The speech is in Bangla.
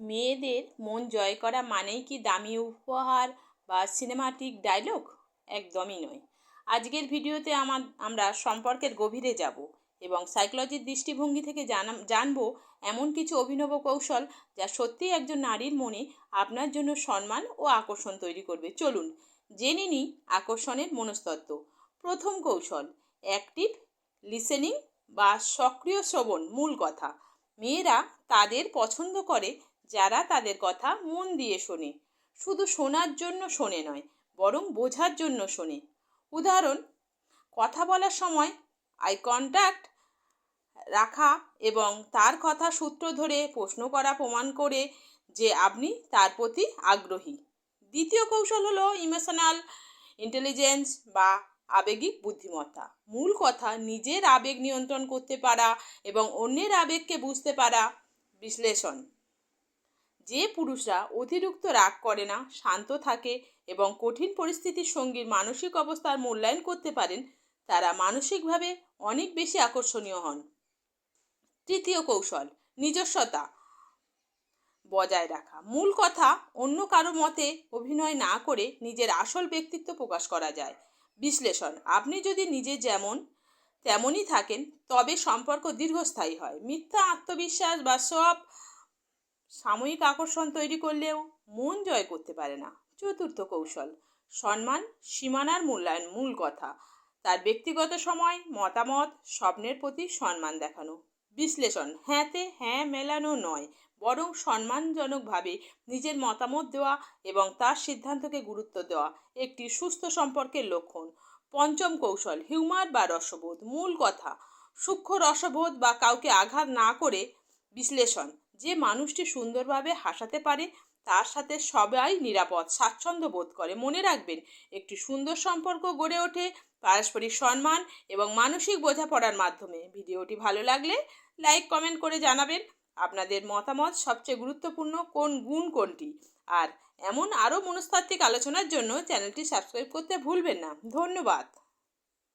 মেয়েদের মন জয় করা মানেই কি দামি উপহার বা সিনেমাটিক ডায়লগ? একদমই নয়। আজকের ভিডিওতে আমরা সম্পর্কের গভীরে যাব এবং সাইকোলজির দৃষ্টিভঙ্গি থেকে জানবো এমন কিছু অভিনব কৌশল যা সত্যিই একজন নারীর মনে আপনার জন্য সম্মান ও আকর্ষণ তৈরি করবে। চলুন জেনে নিই আকর্ষণের মনস্তত্ত্ব। প্রথম কৌশল, অ্যাক্টিভ লিসেনিং বা সক্রিয় শ্রবণ। মূল কথা, মেয়েরা তাদের পছন্দ করে যারা তাদের কথা মন দিয়ে শোনে। শুধু শোনার জন্য শোনে নয়, বরং বোঝার জন্য শোনে। উদাহরণ, কথা বলার সময় আই কন্ট্যাক্ট রাখা এবং তার কথা সূত্র ধরে প্রশ্ন করা প্রমাণ করে যে আপনি তার প্রতি আগ্রহী। দ্বিতীয় কৌশল হলো ইমোশনাল ইন্টেলিজেন্স বা আবেগিক বুদ্ধিমত্তা। মূল কথা, নিজের আবেগ নিয়ন্ত্রণ করতে পারা এবং অন্যের আবেগকে বুঝতে পারা। বিশ্লেষণ, যে পুরুষরা অতিরিক্ত রাগ করে না, শান্ত থাকে এবং কঠিন পরিস্থিতির সঙ্গীর মানসিক অবস্থার মূল্যায়ন করতে পারেন, তারা মানসিকভাবে অনেক বেশি আকর্ষণীয় হন। তৃতীয় কৌশল, নিজস্বতা বজায় রাখা। মূল কথা, অন্য কারো মতে অভিনয় না করে নিজের আসল ব্যক্তিত্ব প্রকাশ করা যায়। বিশ্লেষণ, আপনি যদি নিজে যেমন তেমনই থাকেন তবে সম্পর্ক দীর্ঘস্থায়ী হয়। মিথ্যা আত্মবিশ্বাস বা সব সাময়িক আকর্ষণ তৈরি করলেও মন জয় করতে পারে না। চতুর্থ কৌশল, সম্মান সীমানার মূল্যায়ন। মূল কথা, তার ব্যক্তিগত সময়, মতামত, স্বপ্নের প্রতি সম্মান দেখানো। বিশ্লেষণ, হ্যাঁতে হ্যাঁ মেলানো নয়, বরং সম্মানজনকভাবে নিজের মতামত দেওয়া এবং তার সিদ্ধান্তকে গুরুত্ব দেওয়া একটি সুস্থ সম্পর্কের লক্ষণ। পঞ্চম কৌশল, হিউমার বা রসবোধ। মূল কথা, সূক্ষ্ম রসবোধ বা কাউকে আঘাত না করে। বিশ্লেষণ, যে মানুষটি সুন্দরভাবে হাসাতে পারে তার সাথে সবাই নিরাপদ স্বাচ্ছন্দ্য বোধ করে। মনে রাখবেন, একটি সুন্দর সম্পর্ক গড়ে ওঠে পারস্পরিক সম্মান এবং মানসিক বোঝাপড়ার মাধ্যমে। ভিডিওটি ভালো লাগলে লাইক কমেন্ট করে জানাবেন আপনাদের মতামত। সবচেয়ে গুরুত্বপূর্ণ গুণ কোনটি? আর এমন আরও মনস্তাত্ত্বিক আলোচনার জন্য চ্যানেলটি সাবস্ক্রাইব করতে ভুলবেন না। ধন্যবাদ।